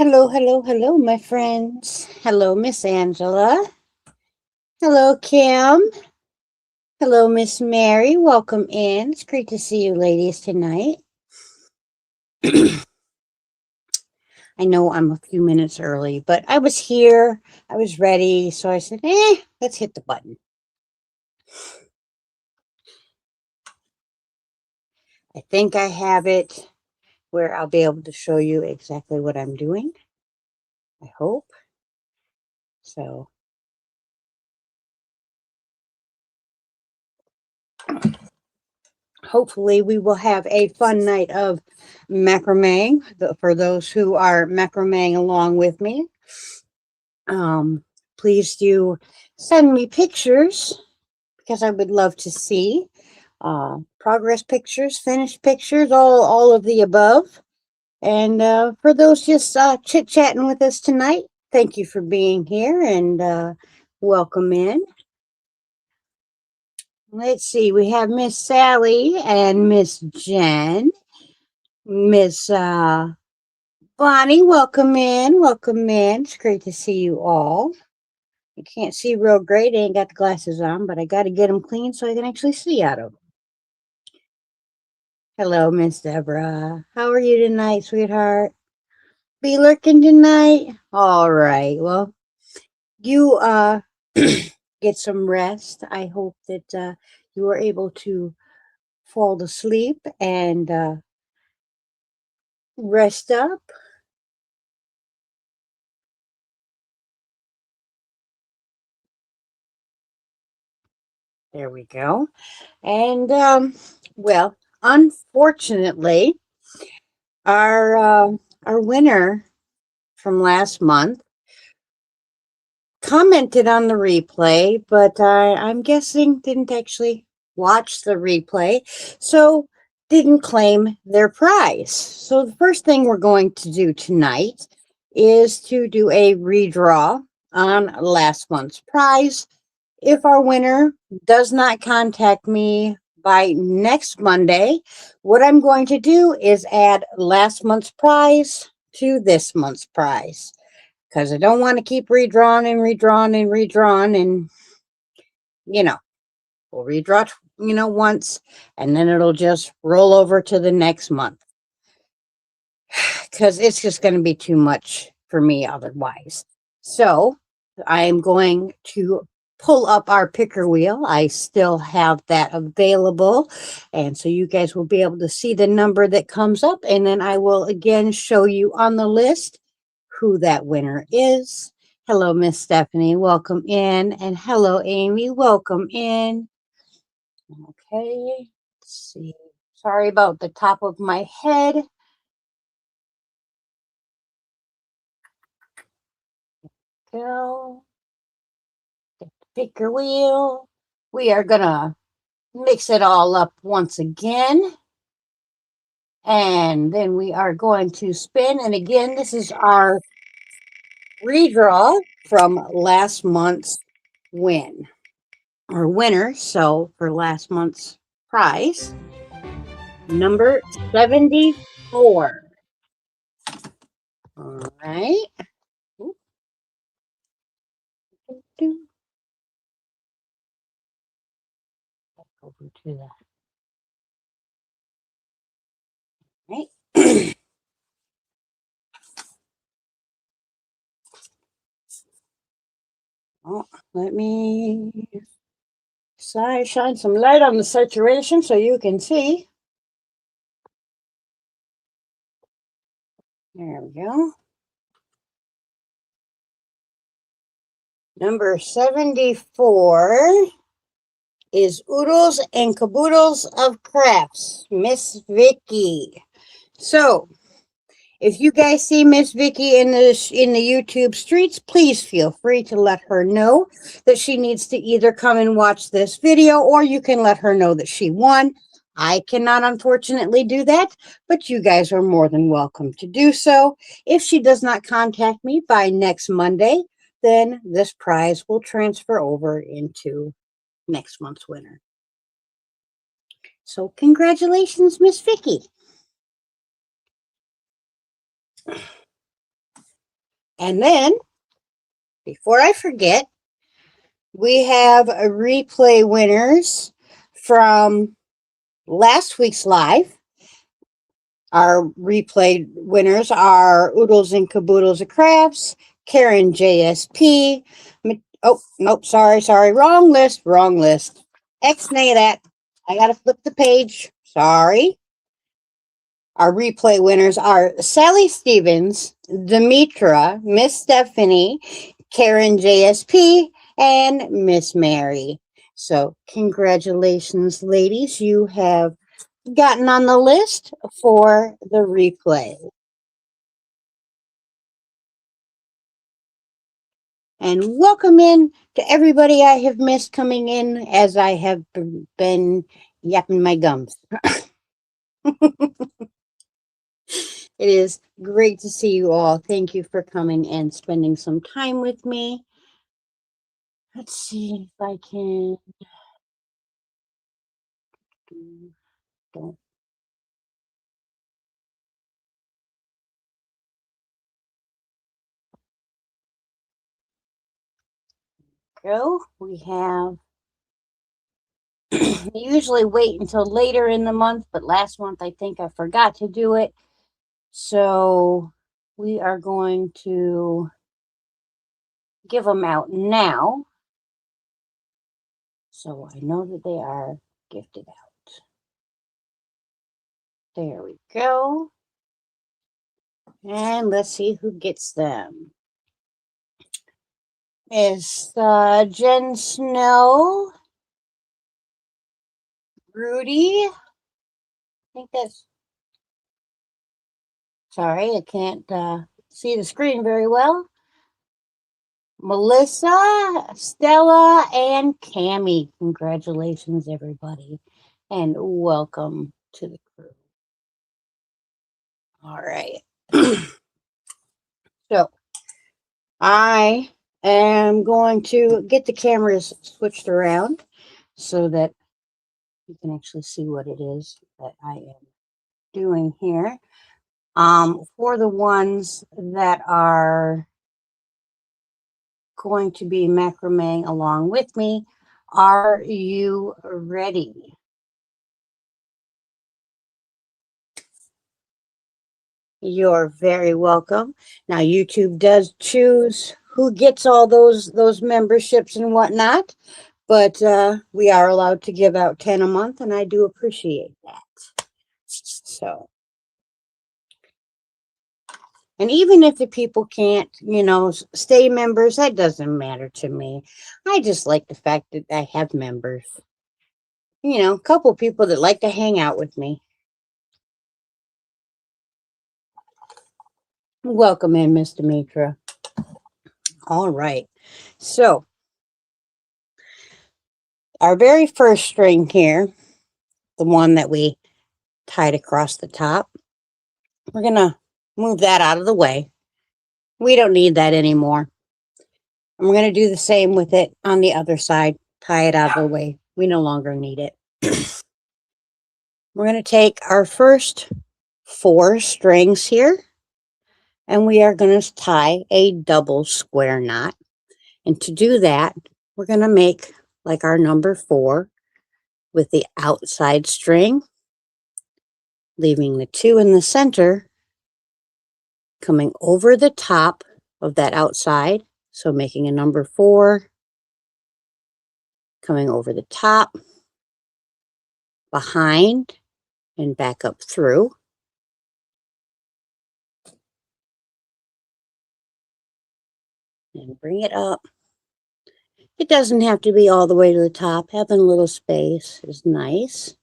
Hello, hello, hello, my friends. Hello, Miss Angela. Hello, Kim. Hello, Miss Mary. Welcome in. It's great to see you ladies tonight. I know I'm a few minutes early, but I was here. I was ready. So I said, let's hit the button. I think I have it where I'll be able to show you exactly what I'm doing. I hope. So hopefully we will have a fun night of macrame for those who are macrameing along with me. Um, please do send me pictures because I would love to see progress pictures, finished pictures, all of the above. And for those just chit-chatting with us tonight, thank you for being here and welcome in. Let's see, we have Miss Sally and Miss Jen. Miss Bonnie, welcome in. Welcome in. It's great to see you all. You can't see real great. I ain't got the glasses on, but I got to get them clean so I can actually see out of them. Hello, Miss Deborah. How are you tonight, sweetheart? Be lurking tonight? All right. Well, you get some rest. I hope that you are able to fall to sleep and rest up. There we go. And well, unfortunately, our our winner from last month commented on the replay, but I'm guessing didn't actually watch the replay, so didn't claim their prize. So the first thing we're going to do tonight is to do a redraw on last month's prize. If our winner does not contact me by next Monday, what I'm going to do is add last month's prize to this month's prize because I don't want to keep redrawing and redrawing and redrawing. And, we'll redraw, once and then it'll just roll over to the next month because it's just going to be too much for me otherwise. So I'm going to pull up our picker wheel. I still have that available. And so you guys will be able to see the number that comes up. And then I will again show you on the list who that winner is. Hello, Miss Stephanie. Welcome in. And hello, Amy. Welcome in. Okay. Let's see. Sorry about the top of my head. Go. Picker wheel. We are going to mix it all up once again. And then we are going to spin. And again, this is our redraw from last month's win or winner. So for last month's prize, number 74. All right. Over to that. Right. Oh, let me shine some light on the situation so you can see. There we go. Number 74 is Oodles and Caboodles of Crafts, Miss Vicky. So, if you guys see Miss Vicky in the YouTube streets, please feel free to let her know that she needs to either come and watch this video, or you can let her know that she won. I cannot, unfortunately, do that, but you guys are more than welcome to do so. If she does not contact me by next Monday, then this prize will transfer over into next month's winner. So congratulations, Miss Vicky. And then, before I forget, we have a replay winners from last week's live. Our replay winners are Oodles and Caboodles of Crafts, Karen JSP. Oh, nope, sorry, wrong list. X-nay that. I gotta flip the page. Sorry. Our replay winners are Sally Stevens, Demetra, Miss Stephanie, Karen JSP, and Miss Mary. So, congratulations, ladies. You have gotten on the list for the replay. And welcome in to everybody I have missed coming in as I have been yapping my gums. It is great to see you all. Thank you for coming and spending some time with me. Let's see if I can. Don't. Go. We have. I usually wait until later in the month, but last month I think I forgot to do it. So we are going to give them out now. So I know that they are gifted out. There we go. And let's see who gets them. Is Jen Snow, Rudy. I think that's. Sorry, I can't see the screen very well. Melissa, Stella, and Cammie. Congratulations, everybody. And welcome to the crew. All right. So, I am going to get the cameras switched around so that you can actually see what it is that I am doing here. For the ones that are going to be macrame along with me, are you ready? You're very welcome. Now, YouTube does choose who gets all those memberships and whatnot, but we are allowed to give out 10 a month, and I do appreciate that. So, and even if the people can't, stay members, that doesn't matter to me. I just like the fact that I have members. A couple people that like to hang out with me. Welcome in, Miss Demetra. All right. So, our very first string here, the one that we tied across the top, we're going to move that out of the way. We don't need that anymore. And we're going to do the same with it on the other side. Tie it out of the way. We no longer need it. We're going to take our first 4 strings here, and we are going to tie a double square knot. And to do that, we're going to make like our number 4 with the outside string, leaving the 2 in the center, coming over the top of that outside. So making a number 4, coming over the top, behind, and back up through. And bring it up. It doesn't have to be all the way to the top. Having a little space is nice.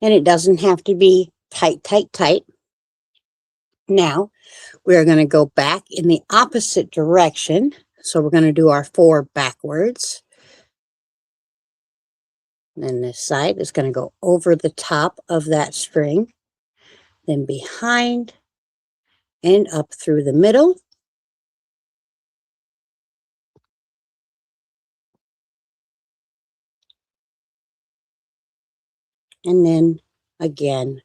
And it doesn't have to be tight, tight, tight. Now, we're going to go back in the opposite direction. So we're going to do our 4 backwards. And then this side is going to go over the top of that string, then behind and up through the middle. And then again,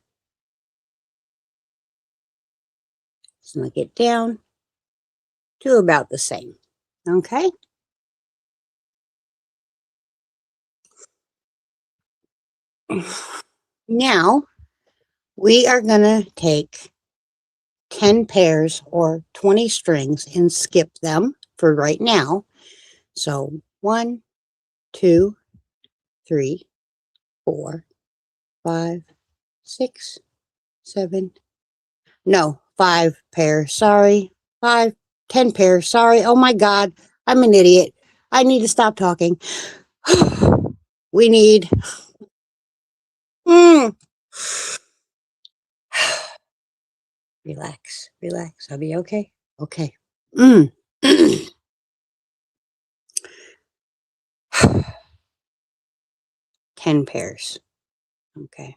snug it down do about the same. Okay. Now we are going to take 10 pairs or 20 strings and skip them for right now. So 1, 2, 3, 4, 5, 6, 7. No, 5 pairs. Sorry. 10 pairs. Sorry. Oh my God. I'm an idiot. I need to stop talking. We need. Mm. Relax. Relax. I'll be okay. Okay. 10 pairs. Okay.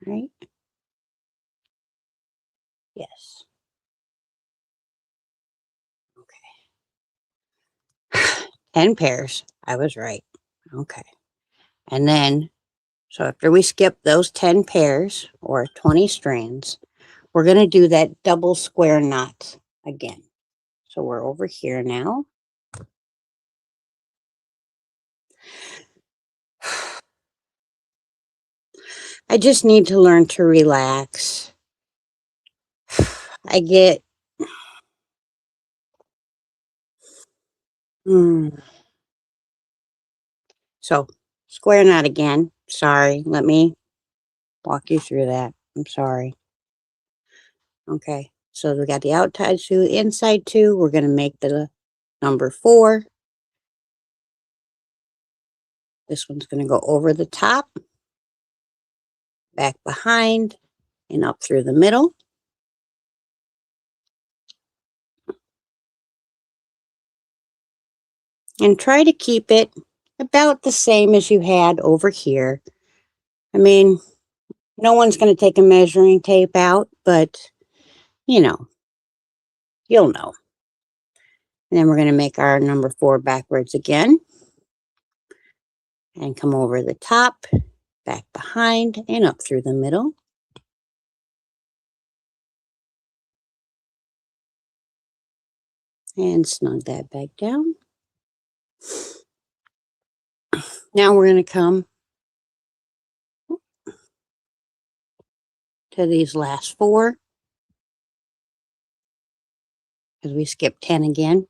Right? Yes. Okay. 10 pairs. I was right. Okay. And then, so after we skip those 10 pairs or 20 strands, we're going to do that double square knot again. So we're over here now. I just need to learn to relax. I get so square knot again. Sorry, let me walk you through that. I'm sorry. Okay, so we got the outside 2, inside 2. We're going to make the number 4. This one's going to go over the top, back behind, and up through the middle. And try to keep it about the same as you had over here. I mean, no one's going to take a measuring tape out, but, you know, you'll know. And then we're going to make our number 4 backwards again. And come over the top, back behind, and up through the middle. And snug that back down. Now we're going to come to these last 4. Because we skipped 10 again.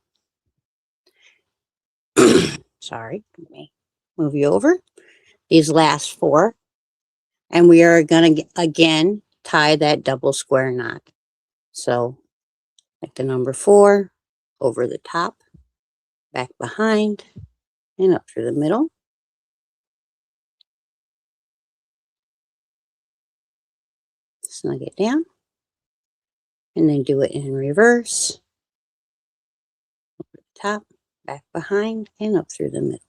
Sorry, let me move you over. These last 4. And we are going to, again, tie that double square knot. So, like the number 4, over the top, back behind, and up through the middle. Snug it down. And then do it in reverse. Over the top, back behind, and up through the middle.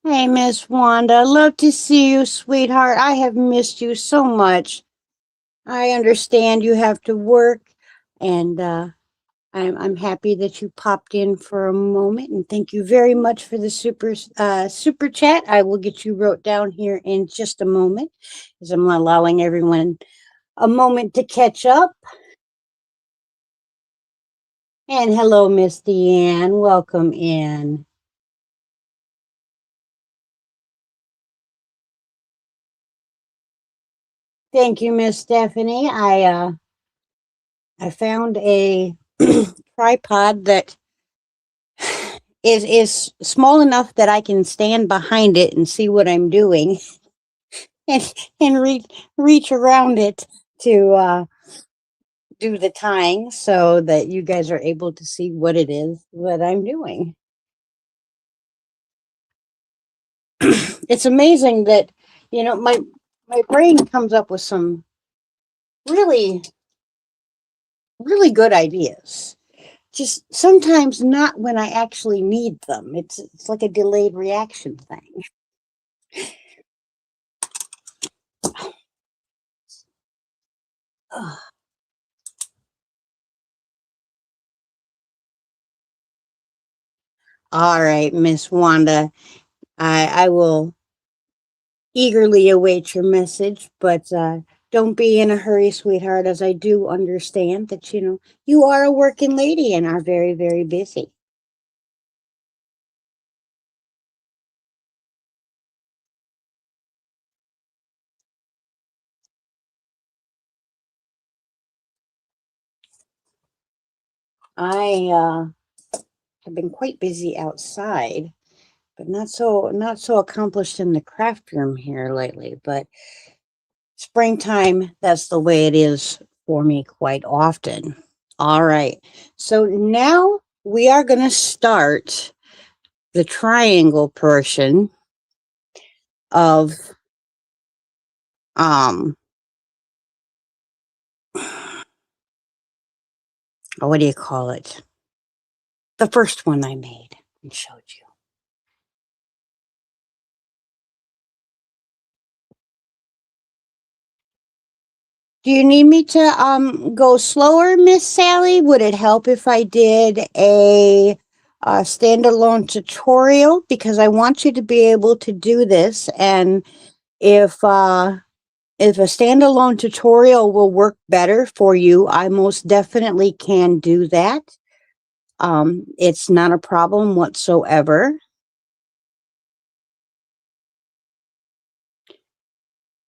Hey, Miss Wanda, love to see you, sweetheart. I have missed you so much. I understand you have to work, and I'm happy that you popped in for a moment. And thank you very much for the super chat. I will get you wrote down here in just a moment, as I'm allowing everyone a moment to catch up. And hello, Miss Deanne. Welcome in. Thank you, Miss Stephanie. I found a tripod that is small enough that I can stand behind it and see what I'm doing, and reach around it to do the tying, so that you guys are able to see what it is that I'm doing. It's amazing that, my brain comes up with some really, really good ideas. just sometimes not when I actually need them. It's like a delayed reaction thing. Ugh. All right, Miss Wanda, I will eagerly await your message, but don't be in a hurry, sweetheart, as I do understand that, you are a working lady and are very, very busy. I have been quite busy outside, but not so accomplished in the craft room here lately. But springtime, that's the way it is for me quite often. All right. So now we are going to start the triangle portion of um what do you call it? The first one I made and showed you. Do you need me to go slower, Miss Sally? Would it help if I did a standalone tutorial? Because I want you to be able to do this, and if a standalone tutorial will work better for you, I most definitely can do that. It's not a problem whatsoever.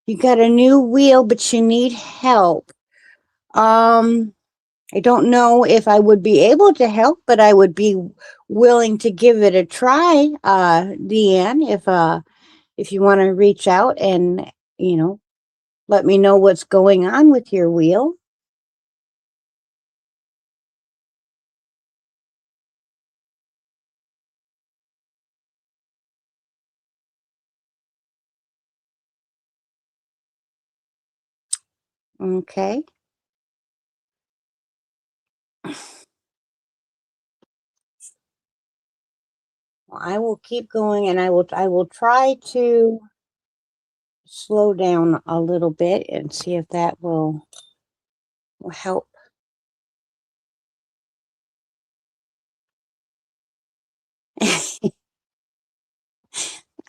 You got a new wheel, but you need help. Um, I don't know if I would be able to help, but I would be willing to give it a try, Deanne, if you want to reach out and, you know, let me know what's going on with your wheel. Okay. Well, I will keep going, and I will try to slow down a little bit and see if that will help.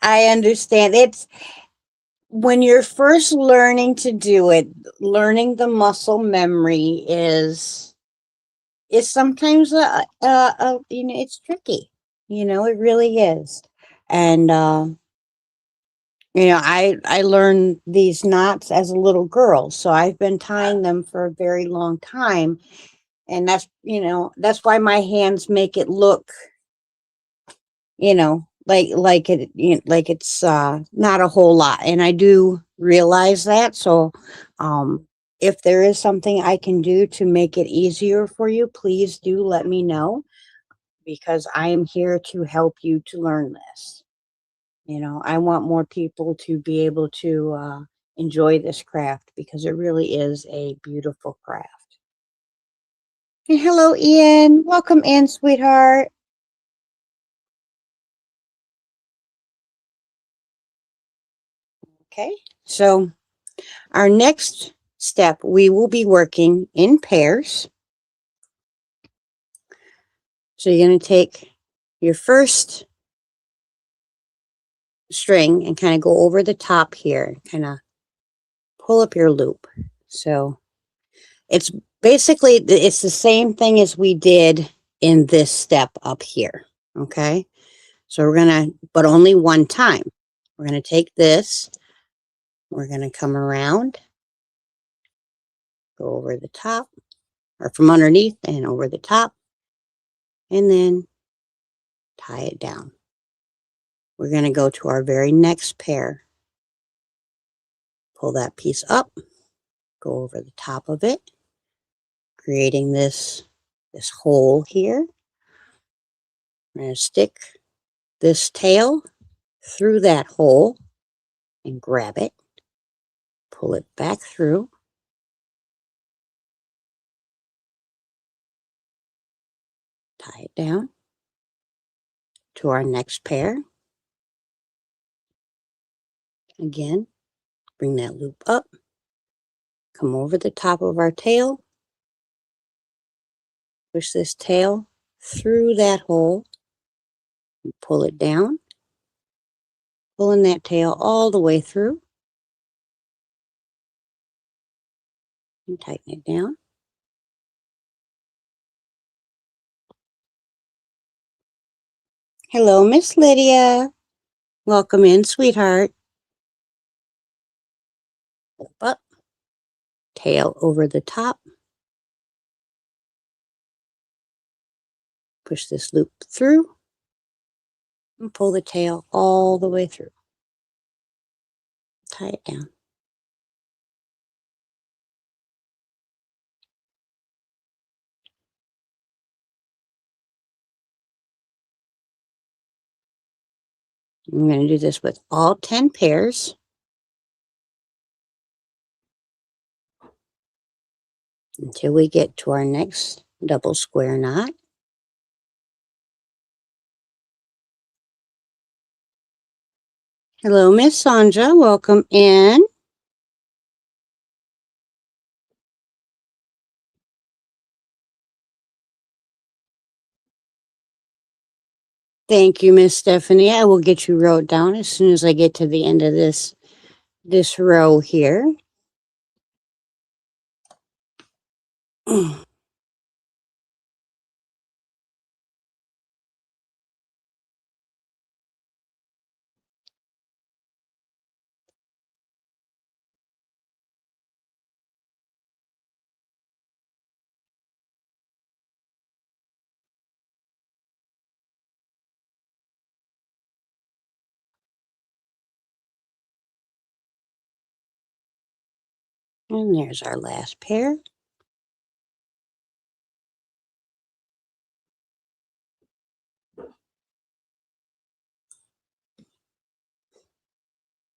I understand. It's when you're first learning to do it, learning the muscle memory is sometimes it's tricky. It really is. And I learned these knots as a little girl, so I've been tying them for a very long time, and that's why my hands make it look, like it, like it's not a whole lot, and I do realize that. So if there is something I can do to make it easier for you, please do let me know, because I am here to help you to learn this. I want more people to be able to enjoy this craft, because it really is a beautiful craft. And hello, Ian. Welcome in, sweetheart. Okay, so our next step, we will be working in pairs. So you're going to take your first string and kind of go over the top here, kind of pull up your loop. So it's it's the same thing as we did in this step up here. Okay. So but only one time. We're going to take this, we're going to come around, go over the top, or from underneath and over the top, and then tie it down. We're going to go to our very next pair, pull that piece up, go over the top of it, creating this hole here. We're going to stick this tail through that hole and grab it, pull it back through, tie it down to our next pair. Again, bring that loop up, come over the top of our tail, push this tail through that hole, and pull it down, pulling that tail all the way through, and tighten it down. Hello, Miss Lydia. Welcome in, sweetheart. Loop up, tail over the top. Push this loop through and pull the tail all the way through. Tie it down. I'm going to do this with all 10 pairs. Until we get to our next double square knot. Hello, Miss Sandra. Welcome in. Thank you, Miss Stephanie. I will get you wrote down as soon as I get to the end of this row here. And there's our last pair.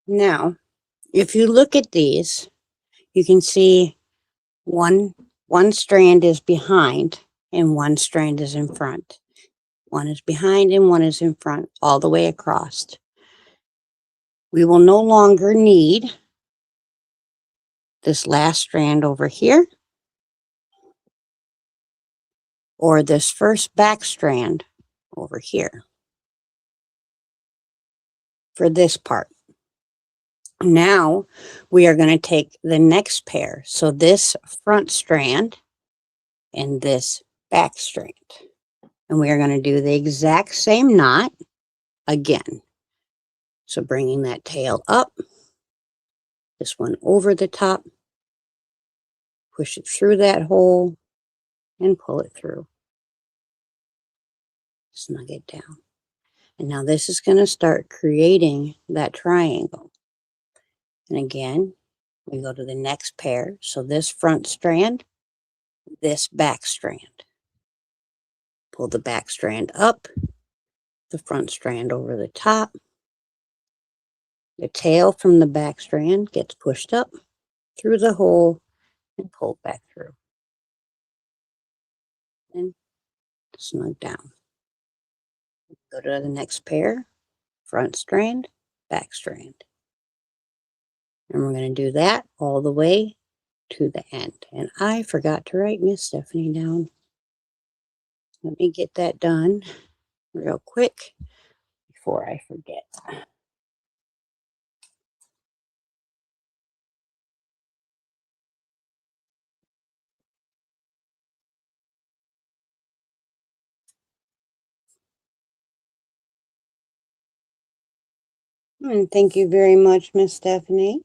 Now, if you look at these, you can see one strand is behind and one strand is in front. One is behind and one is in front, all the way across. We will no longer need this last strand over here or this first back strand over here for this part. Now we are going to take the next pair. So this front strand and this back strand. And we are going to do the exact same knot again. So bringing that tail up, this one over the top, push it through that hole and pull it through. Snug it down. And now this is going to start creating that triangle. And again, we go to the next pair. So this front strand, this back strand. Pull the back strand up, the front strand over the top. The tail from the back strand gets pushed up through the hole and pulled back through. And snug down. Go to the next pair, front strand, back strand. And we're going to do that all the way to the end. And I forgot to write Miss Stephanie down. Let me get that done real quick before I forget. And thank you very much, Miss Stephanie.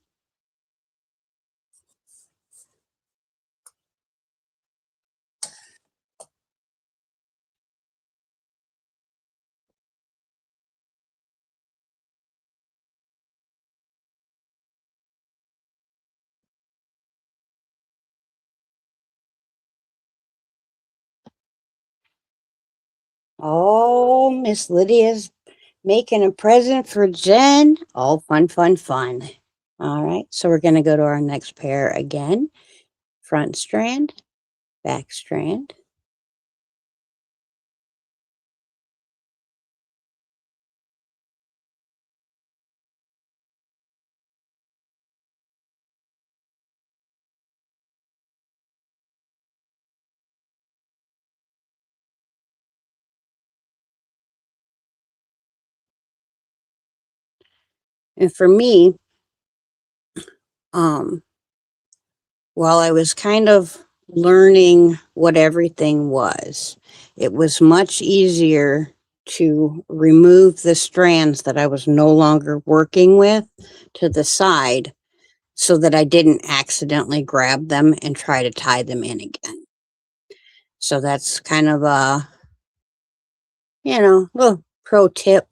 Oh, Miss Lydia's making a present for Jen. Oh, fun, fun, fun. All right, so we're going to go to our next pair again. Front strand, back strand. And for me, while I was kind of learning what everything was, it was much easier to remove the strands that I was no longer working with to the side so that I didn't accidentally grab them and try to tie them in again. So that's kind of a, little pro tip.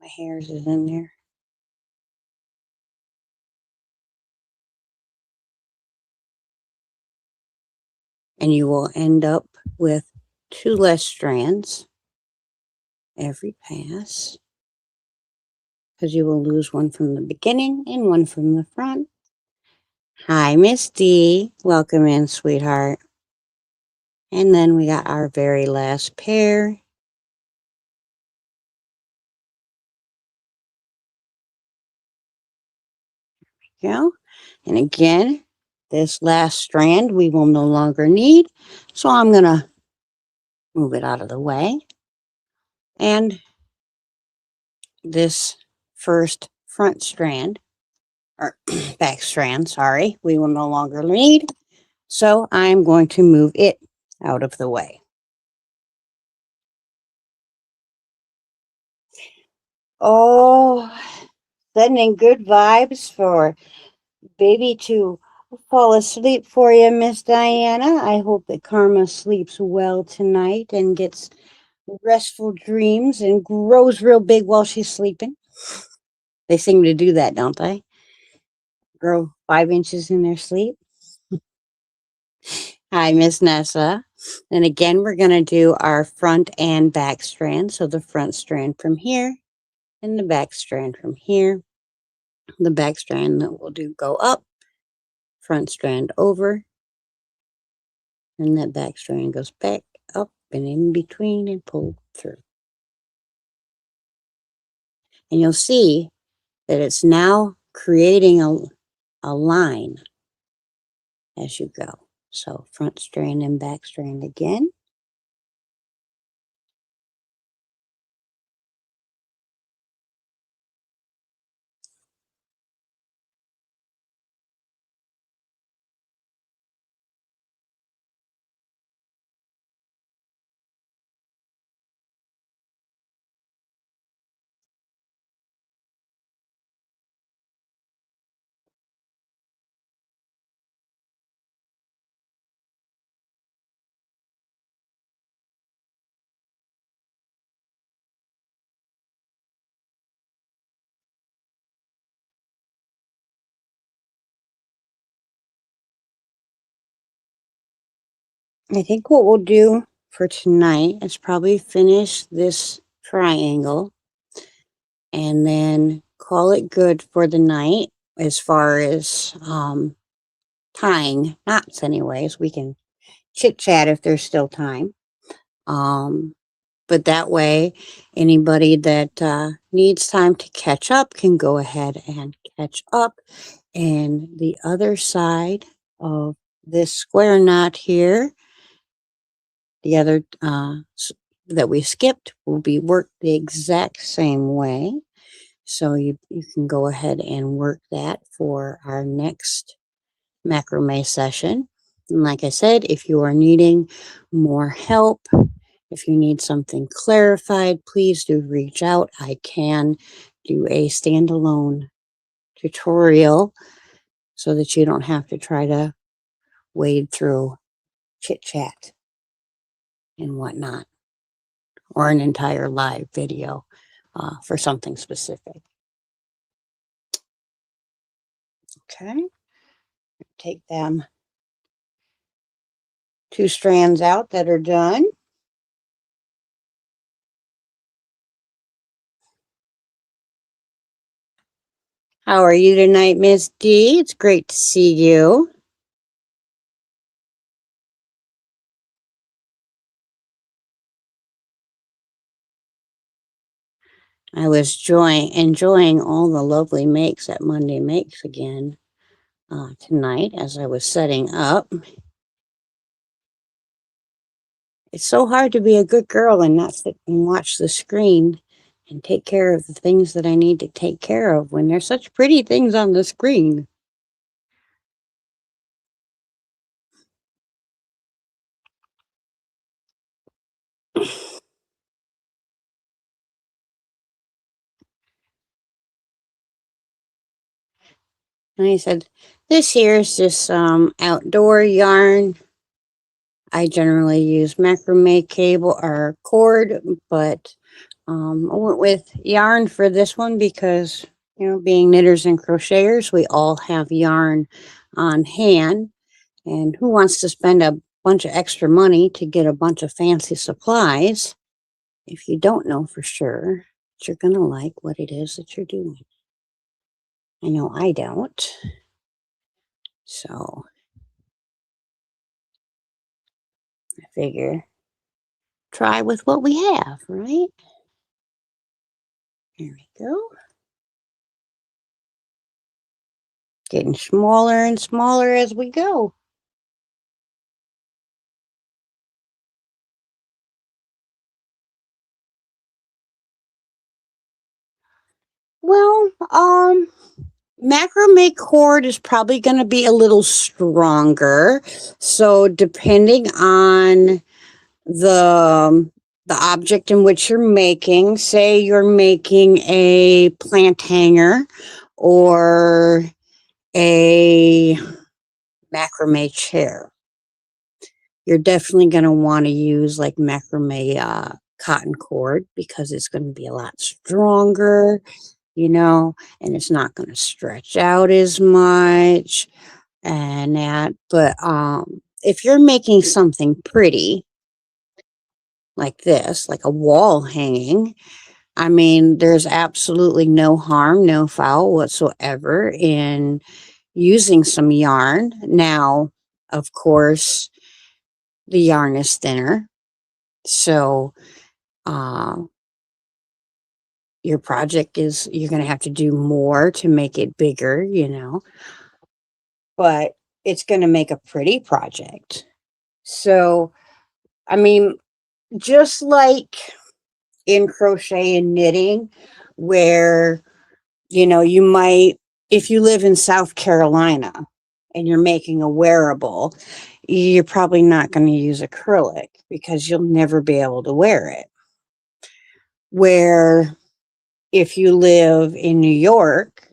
My hairs is in there. And you will end up with 2 less strands every pass, because you will lose one from the beginning and one from the front. Hi, Miss D. Welcome in, sweetheart. And then we got our very last pair. There we go. And again, this last strand we will no longer need. So I'm going to move it out of the way. And this first front strand, or back strand, sorry, we will no longer need. So I'm going to move it out of the way. Oh, sending good vibes for baby to fall asleep for you, Miss Diana. I hope that Karma sleeps well tonight and gets restful dreams and grows real big while she's sleeping. They seem to do that, don't they? Grow 5 inches in their sleep. Hi, Miss Nessa. And again, we're going to do our front and back strand. So the front strand from here and the back strand from here. The back strand that we'll do go up, front strand over, and that back strand goes back up and in between and pull through. And you'll see that it's now creating a line as you go. So front strand and back strand again. I think what we'll do for tonight is probably finish this triangle and then call it good for the night as far as tying knots. Anyways, we can chit chat if there's still time. But that way, anybody that needs time to catch up can go ahead and catch up. And the other side of this square knot here, the other that we skipped, will be worked the exact same way. So you can go ahead and work that for our next macrame session. And like I said, if you are needing more help, if you need something clarified, please do reach out. I can do a standalone tutorial so that you don't have to try to wade through chit chat and whatnot, or an entire live video for something specific. Okay, take them 2 strands out that are done. How are you tonight, Miss D? It's great to see you. I was enjoying all the lovely makes at Monday Makes again tonight as I was setting up. It's so hard to be a good girl and not sit and watch the screen and take care of the things that I need to take care of when there's such pretty things on the screen. And I said, this here is just some outdoor yarn. I generally use macrame cable or cord, but I went with yarn for this one because, you know, being knitters and crocheters, we all have yarn on hand. And who wants to spend a bunch of extra money to get a bunch of fancy supplies if you don't know for sure that you're going to like what it is that you're doing? I know I don't. So I figure try with what we have, right? Here we go. Getting smaller and smaller as we go. Well, macrame cord is probably going to be a little stronger. So depending on the object in which you're making, say you're making a plant hanger or a macrame chair, you're definitely going to want to use like macrame cotton cord because it's going to be a lot stronger, you know, and it's not going to stretch out as much and that. But if you're making something pretty like this, like a wall hanging, I mean, there's absolutely no harm, no foul whatsoever in using some yarn. Now, of course, the yarn is thinner, so uh, your project is, you're going to have to do more to make it bigger, you know, but it's going to make a pretty project. So, I mean, just like in crochet and knitting, where, you know, you might, if you live in South Carolina and you're making a wearable, you're probably not going to use acrylic because you'll never be able to wear it. Where if you live in New York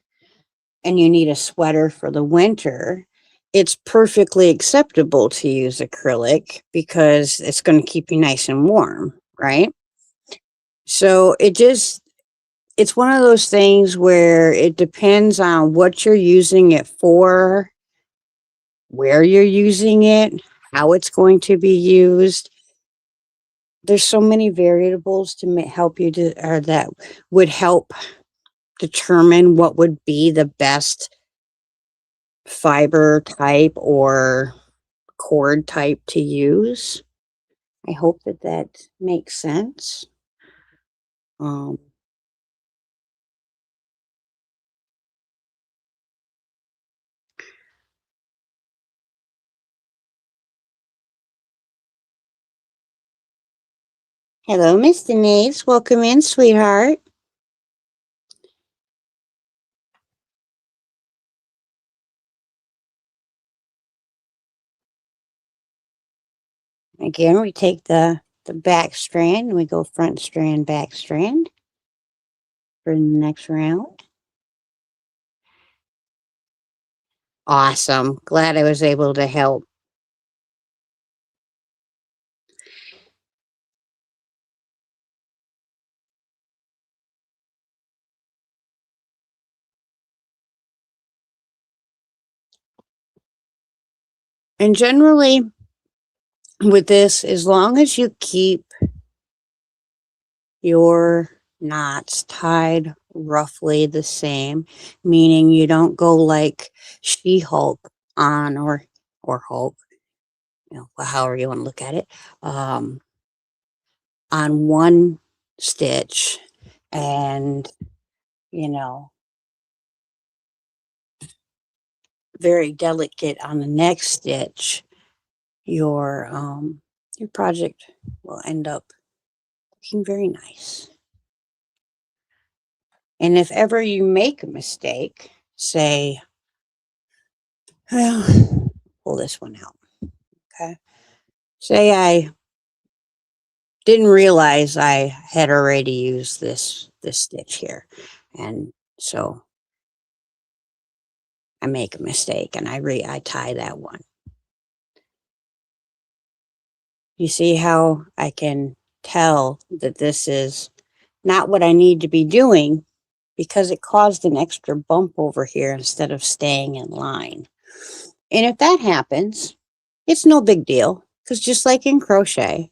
and you need a sweater for the winter, it's perfectly acceptable to use acrylic because it's going to keep you nice and warm, right? So it's one of those things where it depends on what you're using it for, where you're using it, how it's going to be used. There's so many variables to help you to, or that would help determine what would be the best fiber type or cord type to use. I hope that that makes sense. Um, Hello, Miss Denise. Welcome in, sweetheart. Again, we take the back strand and we go front strand, back strand for the next round. Awesome. Glad I was able to help. And generally, with this, as long as you keep your knots tied roughly the same, meaning you don't go like She-Hulk on or Hulk, you know, however you want to look at it, on one stitch and, you know, very delicate on the next stitch, your project will end up looking very nice. And if ever you make a mistake, say, well, pull this one out. Okay. Say I didn't realize I had already used this stitch here. And so I make a mistake and I tie that one. You see how I can tell that this is not what I need to be doing because it caused an extra bump over here instead of staying in line. And if that happens, it's no big deal because just like in crochet,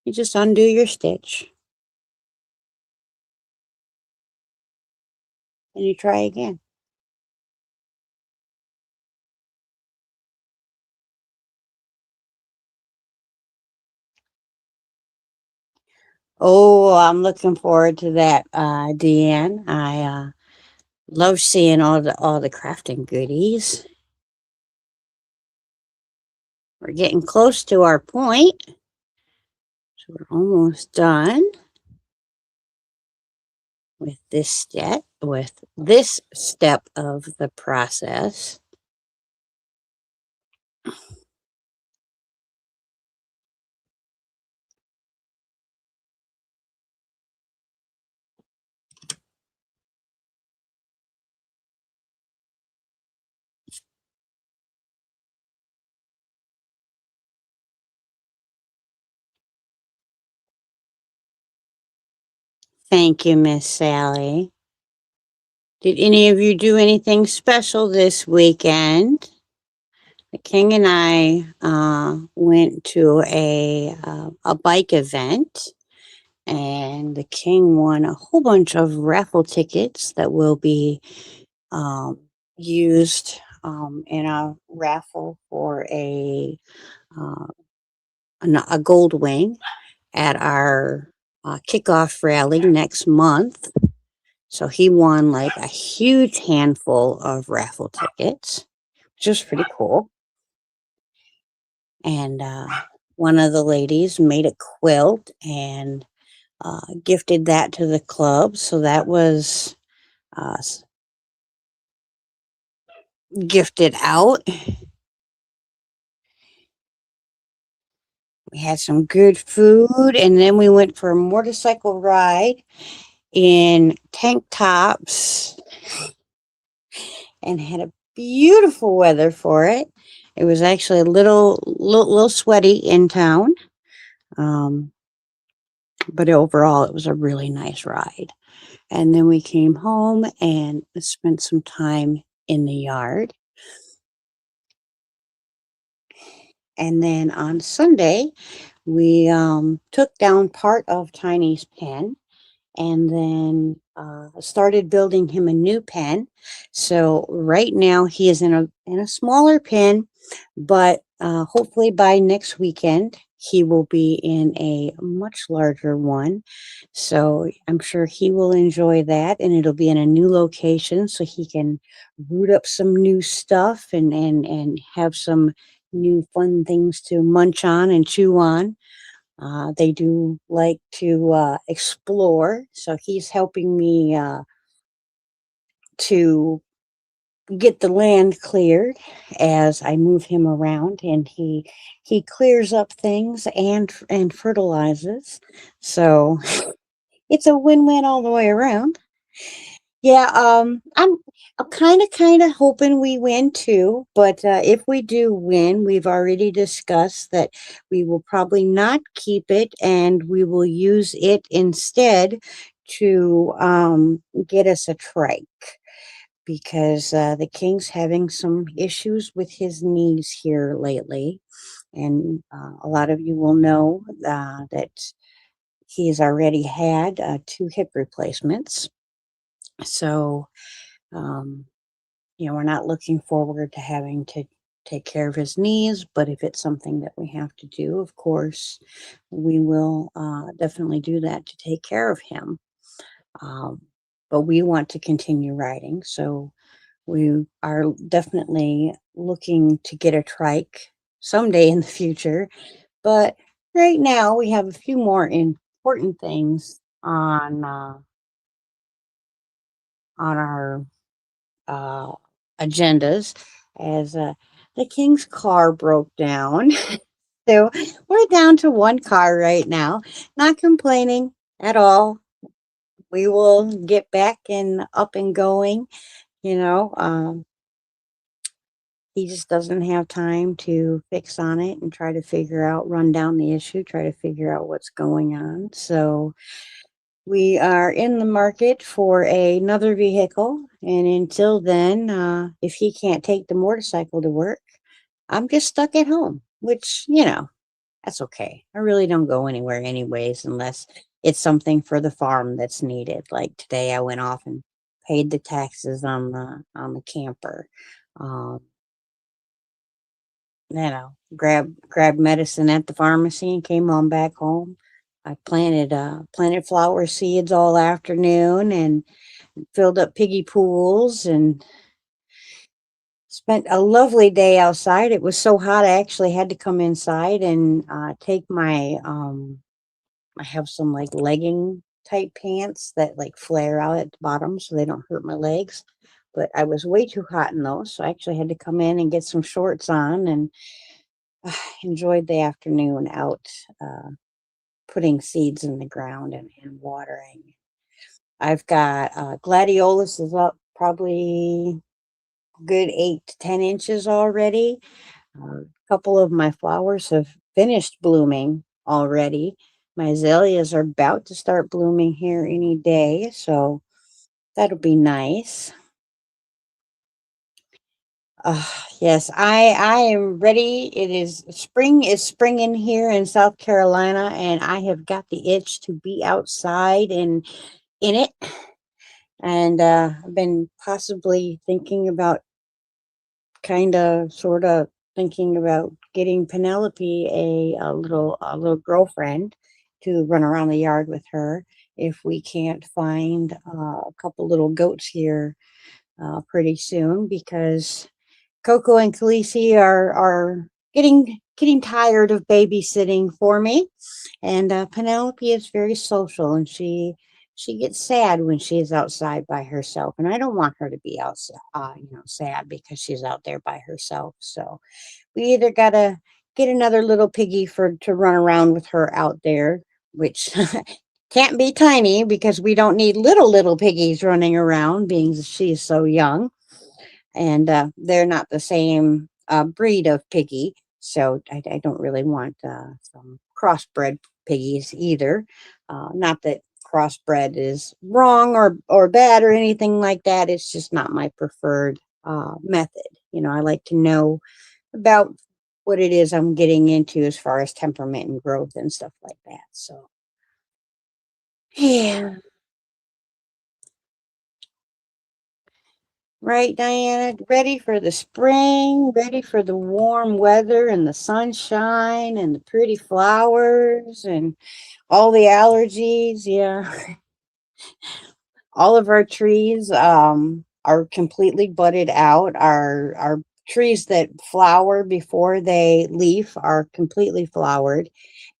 you just undo your stitch and you try again. Oh, I'm looking forward to that, Deanne. I love seeing all the crafting goodies. We're getting close to our point. So we're almost done with this step of the process. Thank you, Miss Sally. Did any of you do anything special this weekend? The King and I went to a bike event, and the King won a whole bunch of raffle tickets that will be um, used in a raffle for uh, a gold wing at our kickoff rally next month. So he won like a huge handful of raffle tickets, which is pretty cool. And one of the ladies made a quilt and gifted that to the club. So that was uh, gifted out. We had some good food, and then we went for a motorcycle ride in tank tops and had a beautiful weather for it. It was actually a little sweaty in town, um, but overall, it was a really nice ride. And then we came home and spent some time in the yard. And then on Sunday, we took down part of Tiny's pen and then started building him a new pen. So right now he is in a smaller pen, but hopefully by next weekend he will be in a much larger one. So I'm sure he will enjoy that, and it'll be in a new location so he can root up some new stuff and have some new fun things to munch on and chew on. They do like to explore, so he's helping me to get the land cleared as I move him around, and he clears up things and fertilizes. So it's a win-win all the way around. Yeah, I'm kind of hoping we win too, but if we do win, we've already discussed that we will probably not keep it and we will use it instead to get us a trike because the King's having some issues with his knees here lately. And a lot of you will know that he's already had 2 hip replacements. So, um, we're not looking forward to having to take care of his knees, but if it's something that we have to do, of course, we will definitely do that to take care of him. Um, but we want to continue riding, so we are definitely looking to get a trike someday in the future. But right now, we have a few more important things on our uh, agendas as the king's car broke down. So we're down to one car right now. Not complaining at all. We will get back and up and going. You know, he just doesn't have time to fix on it and try to figure out, run down the issue, try to figure out what's going on. So we are in the market for another vehicle. And until then, if he can't take the motorcycle to work, I'm just stuck at home, which, that's okay. I really don't go anywhere anyways, unless it's something for the farm that's needed. Like today I went off and paid the taxes on the camper. Um, grab medicine at the pharmacy and came on back home. I planted flower seeds all afternoon and filled up piggy pools and spent a lovely day outside. It was so hot I actually had to come inside and take my I have some like legging type pants that like flare out at the bottom so they don't hurt my legs. But I was way too hot in those, so I actually had to come in and get some shorts on and enjoyed the afternoon out putting seeds in the ground and watering. I've got gladiolus is up probably good 8 to 10 inches already. A couple of my flowers have finished blooming already. My azaleas are about to start blooming here any day, so that'll be nice. Yes, I am ready. It is springing here in South Carolina, and I have got the itch to be outside and in it. And I've been possibly thinking about sort of thinking about getting Penelope a little girlfriend to run around the yard with her if we can't find a couple little goats here pretty soon, because Coco and Khaleesi are getting tired of babysitting for me, and Penelope is very social, and she gets sad when she's outside by herself, and I don't want her to be outside, sad because she's out there by herself. So we either gotta get another little piggy for to run around with her out there, which can't be tiny because we don't need little piggies running around, being she's so young, and they're not the same breed of piggy. So I don't really want some crossbred piggies either. Not that crossbred is wrong or bad or anything like that. It's just not my preferred method. I like to know about what it is I'm getting into as far as temperament and growth and stuff like that. So, yeah. Right, Diana? Ready for the spring, ready for the warm weather and the sunshine and the pretty flowers and all the allergies. Yeah. All of our trees are completely budded out. Our trees that flower before they leaf are completely flowered,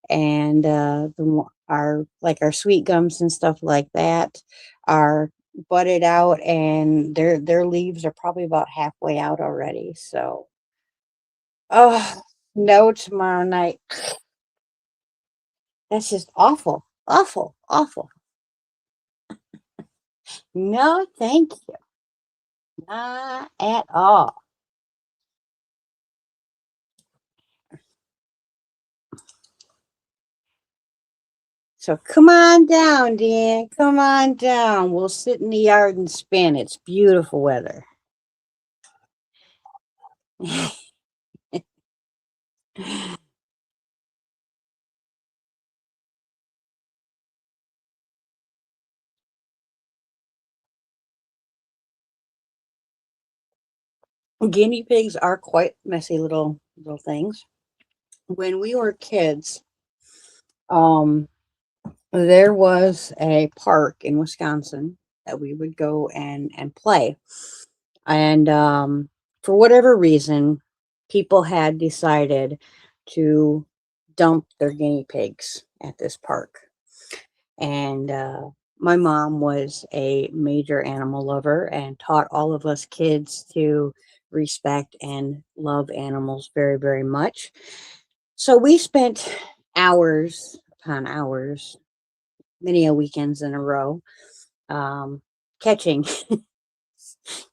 and our sweet gums and stuff like that are budded out, and their leaves are probably about halfway out already. So, oh no, tomorrow night. That's just awful, awful, awful. No, thank you, not at all. So come on down, Dan. Come on down. We'll sit in the yard and spin. It's beautiful weather. Guinea pigs are quite messy little things. When we were kids, um, there was a park in Wisconsin that we would go and play, and for whatever reason, people had decided to dump their guinea pigs at this park. And my mom was a major animal lover and taught all of us kids to respect and love animals very, very much. So we spent hours upon hours, many a weekends in a row, um, catching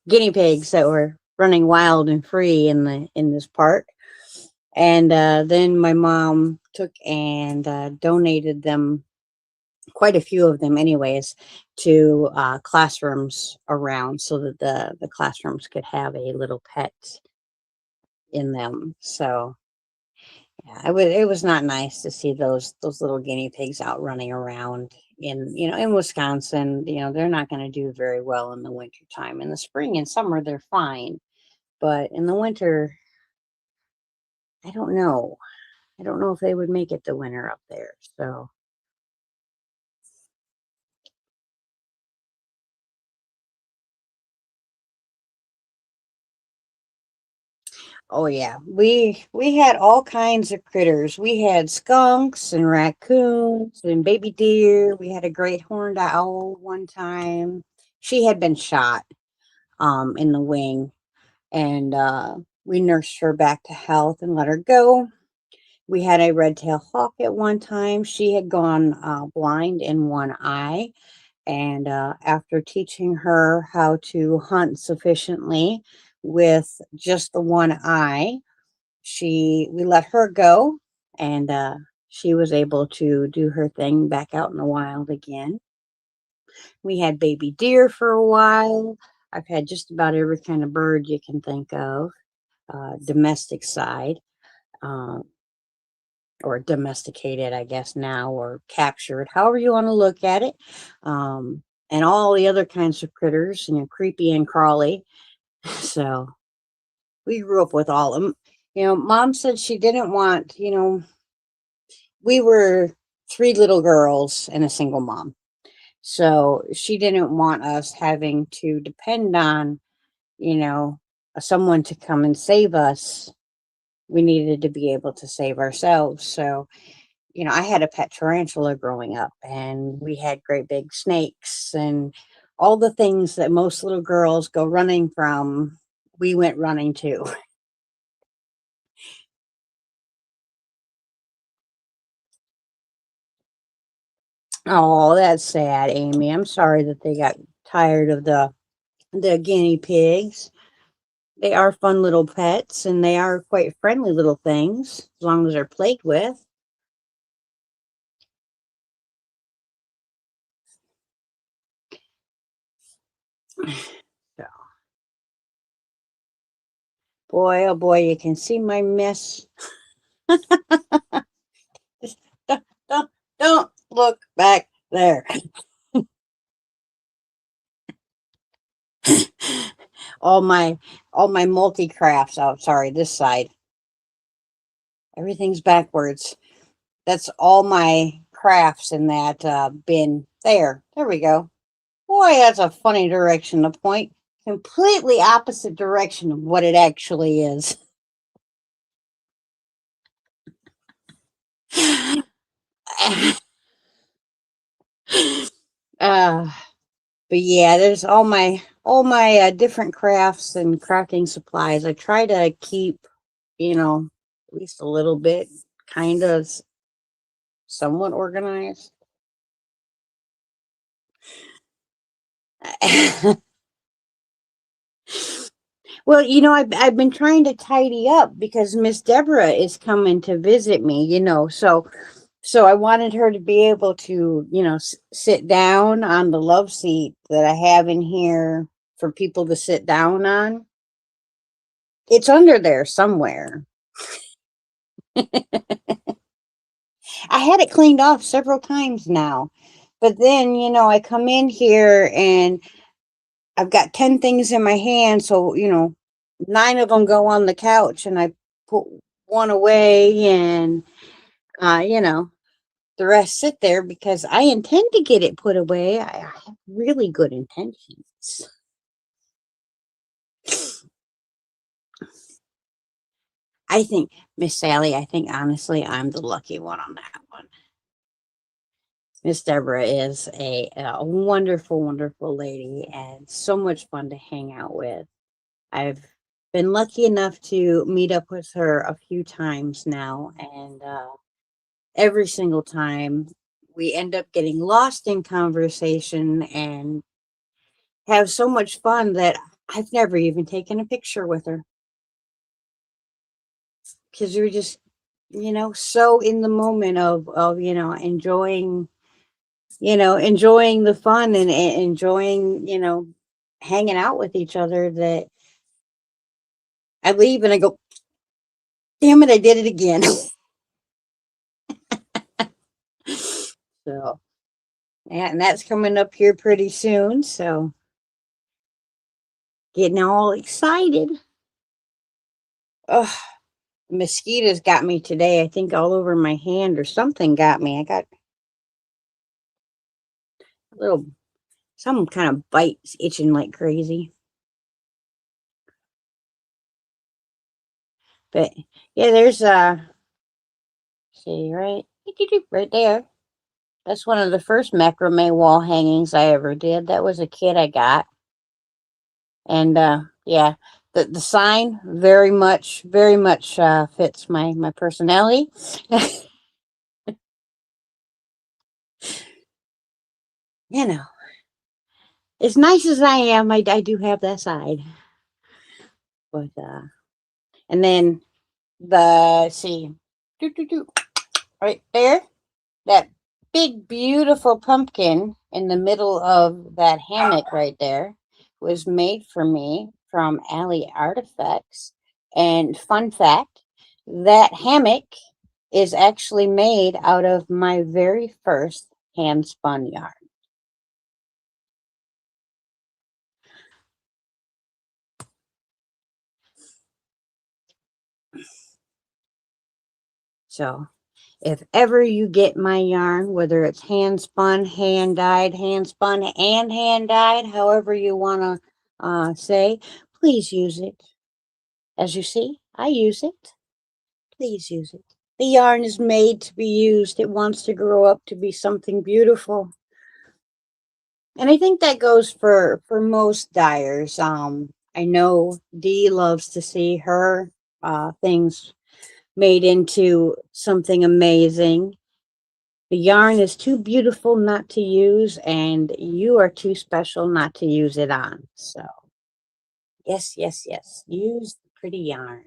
guinea pigs that were running wild and free in this park. And then my mom took and donated them, quite a few of them, anyways, to classrooms around so that the classrooms could have a little pet in them. So yeah, it was not nice to see those little guinea pigs out running around in Wisconsin. They're not going to do very well in the winter time. In the spring and summer, they're fine, but in the winter, I don't know. I don't know if they would make it the winter up there. So, oh yeah, we had all kinds of critters. We had skunks and raccoons and baby deer. We had a great horned owl one time. She had been shot in the wing, and we nursed her back to health and let her go. We had a red-tailed hawk at one time. She had gone blind in one eye, and after teaching her how to hunt sufficiently with just the one eye, we let her go, and she was able to do her thing back out in the wild again. We had baby deer for a while. I've had just about every kind of bird you can think of, domestic side. Um, or domesticated, I guess now, or captured, however you want to look at it. And all the other kinds of critters, creepy and crawly. So we grew up with all of them. Mom said she didn't want, we were three little girls and a single mom. So she didn't want us having to depend on, you know, someone to come and save us. We needed to be able to save ourselves. So I had a pet tarantula growing up, and we had great big snakes and all the things that most little girls go running from, we went running to. Oh, that's sad, Amy. I'm sorry that they got tired of the guinea pigs. They are fun little pets, and they are quite friendly little things as long as they're played with. So, boy, oh boy, you can see my mess. Just don't look back there. all my all my multi crafts out. Sorry, this side. Everything's backwards. That's all my crafts in that bin. There we go. Boy, that's a funny direction to point. Completely opposite direction of what it actually is. uh, but yeah, there's all my different crafts and crafting supplies. I try to keep, at least a little bit, kind of somewhat organized. Well, I've been trying to tidy up because Miss Deborah is coming to visit me, so I wanted her to be able to, sit down on the love seat that I have in here for people to sit down on. It's under there somewhere. I had it cleaned off several times now, but then, I come in here and I've got 10 things in my hand, so, nine of them go on the couch, and I put one away, and, the rest sit there because I intend to get it put away. I have really good intentions. I think, Miss Sally, I think honestly, I'm the lucky one on that one. Miss Deborah is a wonderful, wonderful lady and so much fun to hang out with. I've been lucky enough to meet up with her a few times now, and every single time we end up getting lost in conversation and have so much fun that I've never even taken a picture with her because we're just, so in the moment of enjoying the fun and enjoying, hanging out with each other, that I leave and I go, damn it, I did it again. So, yeah, and that's coming up here pretty soon. So, getting all excited. Oh, mosquitoes got me today. I think all over my hand or something got me. I got a little, some kind of bites itching like crazy. But yeah, there's see right there. That's one of the first macrame wall hangings I ever did. That was a kit I got. And yeah, the sign very much fits my personality. You know, as nice as I am, I do have that side. But and then see, right there, that big beautiful pumpkin in the middle of that hammock right there was made for me from Alley Artifacts. And fun fact, that hammock is actually made out of my very first hand spun yarn. So if ever you get my yarn, whether it's hand spun, hand spun, and hand dyed, however you want to say, please use it. As you see, I use it. Please use it. The yarn is made to be used. It wants to grow up to be something beautiful. And I think that goes for most dyers. I know Dee loves to see her things made into something amazing. The yarn is too beautiful not to use, and you are too special not to use it on. So, yes, yes, yes. Use the pretty yarn.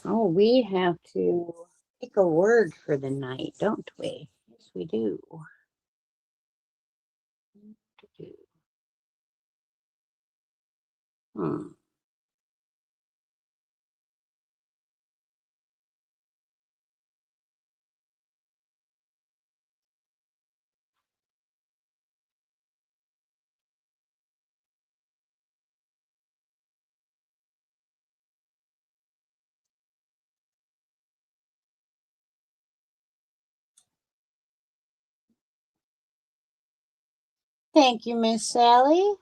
Oh, we have to pick a word for the night, don't we? Yes, we do. Hmm. Thank you, Miss Sally.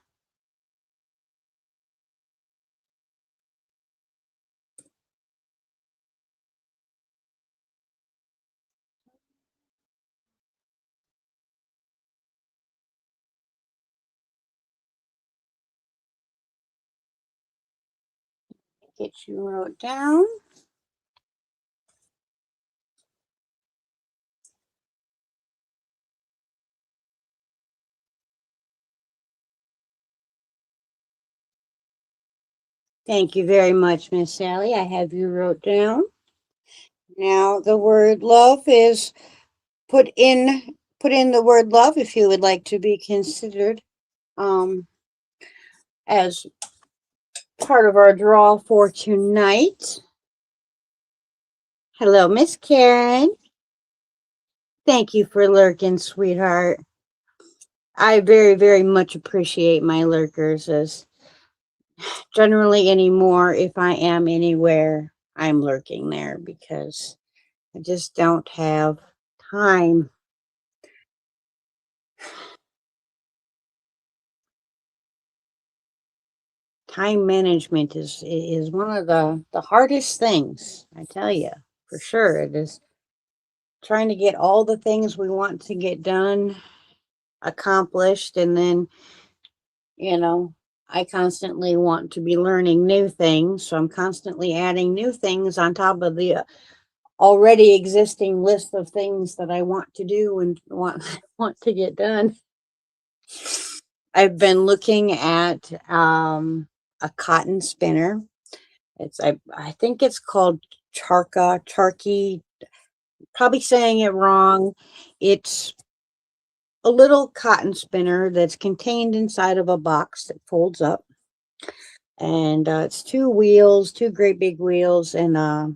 Get you wrote down. Thank you very much, Miss Sally. I have you wrote down. Now the word love is put in the word love if you would like to be considered um as part of our draw for tonight. Hello, Miss Karen. Thank you for lurking, sweetheart. I very, very much appreciate my lurkers, as generally anymore, if I am anywhere, I'm lurking there because I just don't have time. time management is one of the hardest things, I tell you, for sure. It is trying to get all the things we want to get done accomplished, and then, you know, I constantly want to be learning new things, so I'm constantly adding new things on top of the already existing list of things that I want to do and want want to get done. I've been looking at a cotton spinner. I think it's called Charky. Probably saying it wrong. It's a little cotton spinner that's contained inside of a box that folds up, and it's two wheels, two great big wheels, and a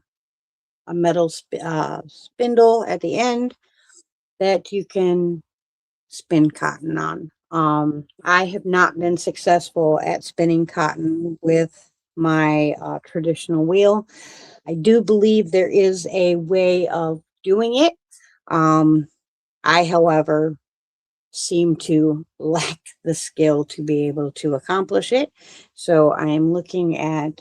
metal spindle at the end that you can spin cotton on. I have not been successful at spinning cotton with my traditional wheel. I do believe there is a way of doing it. Um, I, however, seem to lack the skill to be able to accomplish it. So I am looking at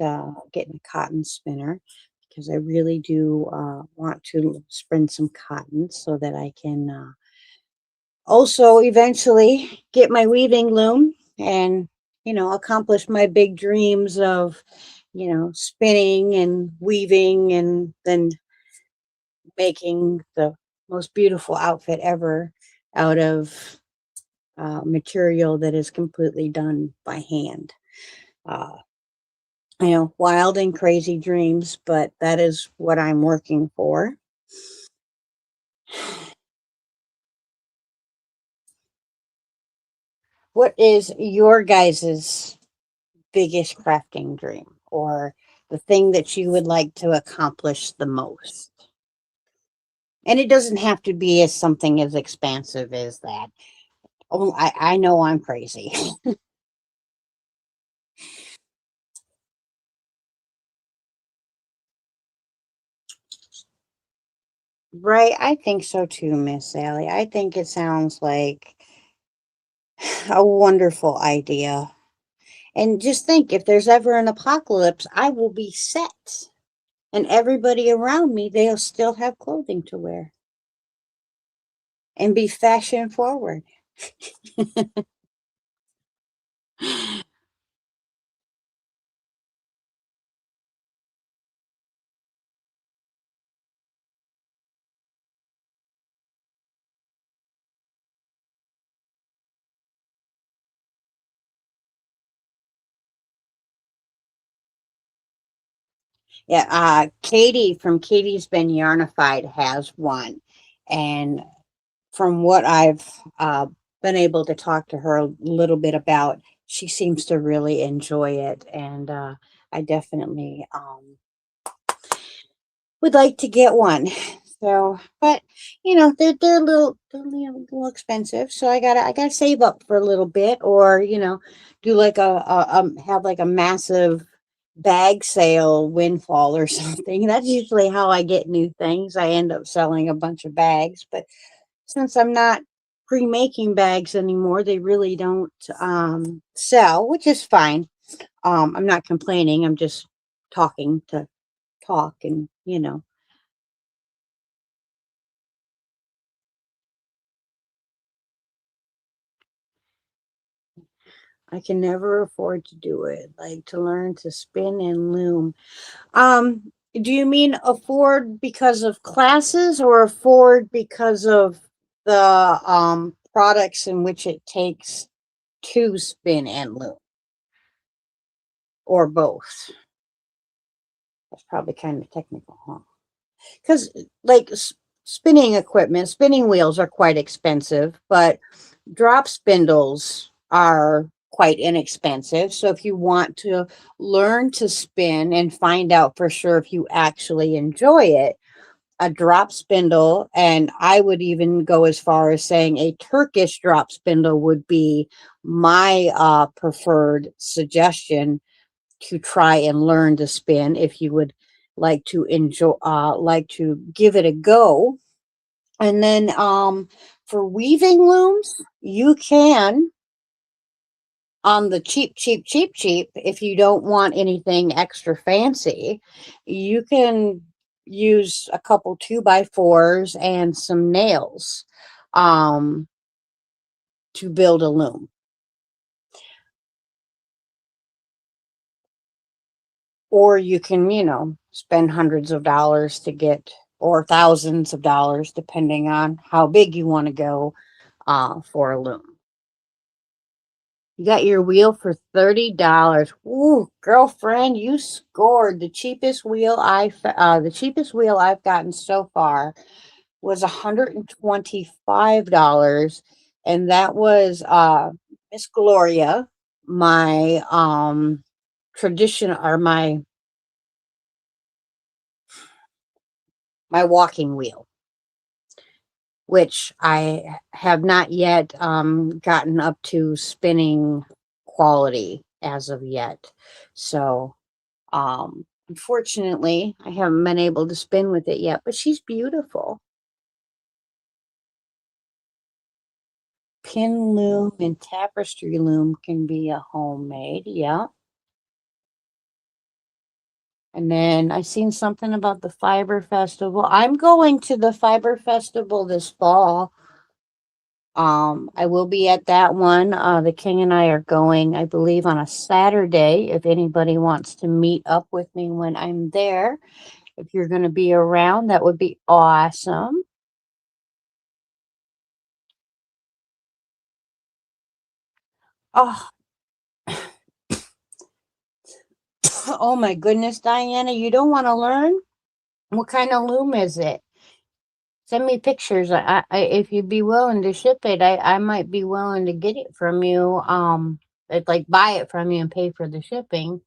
getting a cotton spinner because I really do want to spin some cotton so that I can also eventually get my weaving loom and, accomplish my big dreams of, spinning and weaving and then making the most beautiful outfit ever out of material that is completely done by hand. Uh, Wild and crazy dreams, but that is what I'm working for. What is your guys's biggest crafting dream, or the thing that you would like to accomplish the most? And it doesn't have to be as something as expansive as that. Oh, I know I'm crazy. Right, I think so too, Miss Sally. I think it sounds like a wonderful idea. And just think, if there's ever an apocalypse, I will be set. And everybody around me, they'll still have clothing to wear and be fashion forward. Yeah, Katie from Katie's Been Yarnified has one. And from what I've been able to talk to her a little bit about, she seems to really enjoy it. And I definitely would like to get one. So, but they're a little expensive. So I gotta save up for a little bit, or do like have like a massive bag sale windfall or something. That's usually how I get new things. I end up selling a bunch of bags, but since I'm not pre-making bags anymore, they really don't sell, which is fine. I'm not complaining. I'm just talking to talk, and I can never afford to do it, like to learn to spin and loom. Do you mean afford because of classes, or afford because of the products in which it takes to spin and loom, or both? That's probably kind of technical, huh? Because like spinning equipment, spinning wheels are quite expensive, but drop spindles are quite inexpensive. So if you want to learn to spin and find out for sure if you actually enjoy it, a drop spindle, and I would even go as far as saying a Turkish drop spindle would be my preferred suggestion to try and learn to spin if you would like to give it a go. And then for weaving looms, you can on the cheap, if you don't want anything extra fancy, you can use a couple 2x4s and some nails to build a loom. Or you can, spend hundreds of dollars to get, or thousands of dollars, depending on how big you want to go for a loom. You got your wheel for $30. Ooh, girlfriend, you scored. The cheapest wheel I've gotten so far was $125, and that was Miss Gloria, my tradition, or my walking wheel, which I have not yet gotten up to spinning quality as of yet. So, unfortunately, I haven't been able to spin with it yet, but she's beautiful. Pin loom and tapestry loom can be a homemade, yeah. And then I seen something about the Fiber Festival. I'm going to the Fiber Festival this fall. I will be at that one. The King and I are going, I believe, on a Saturday. If anybody wants to meet up with me when I'm there, if you're going to be around, that would be awesome. Oh, oh my goodness, Diana, you don't want to learn? What kind of loom is it? Send me pictures. If you'd be willing to ship it, I might be willing to get it from you. I'd like buy it from you and pay for the shipping,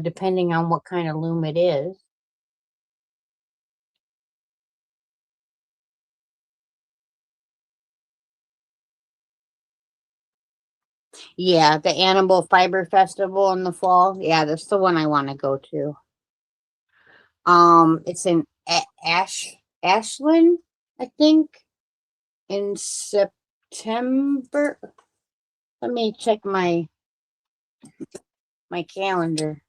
depending on what kind of loom it is. Yeah, the Animal Fiber Festival in the fall. Yeah, that's the one I want to go to. It's in Ashland, I think, in September. Let me check my calendar.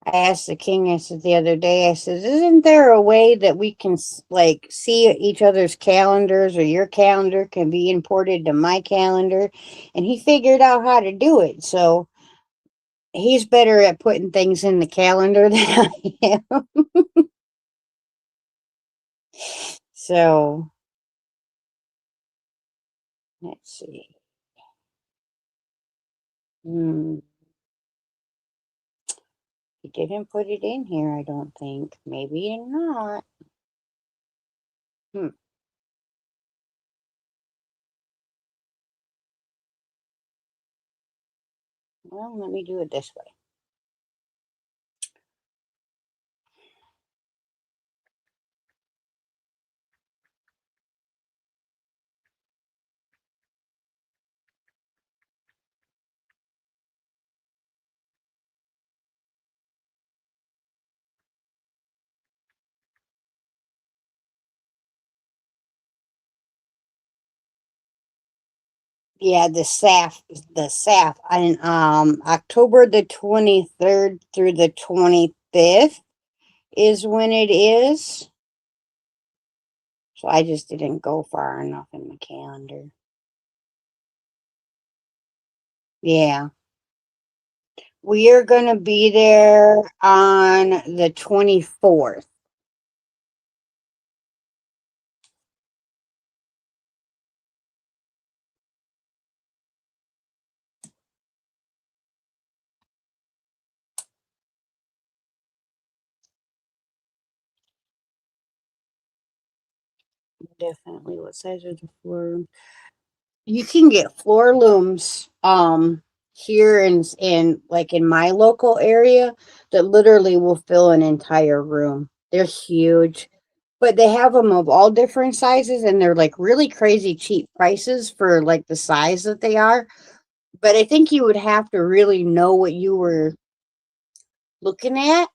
I asked the king, I said the other day, I said, isn't there a way that we can like see each other's calendars, or your calendar can be imported to my calendar? And he figured out how to do it. So he's better at putting things in the calendar than I am. So let's see. Hmm. He didn't put it in here, I don't think. Maybe not. Hmm. Well, let me do it this way. Yeah, the SAF on October the 23rd through the 25th is when it is. So I just didn't go far enough in the calendar. Yeah. We are going to be there on the 24th. Definitely. What size are the floor? You can get floor looms here in like in my local area that literally will fill an entire room. They're huge, but they have them of all different sizes, and they're like really crazy cheap prices for like the size that they are. But I think you would have to really know what you were looking at,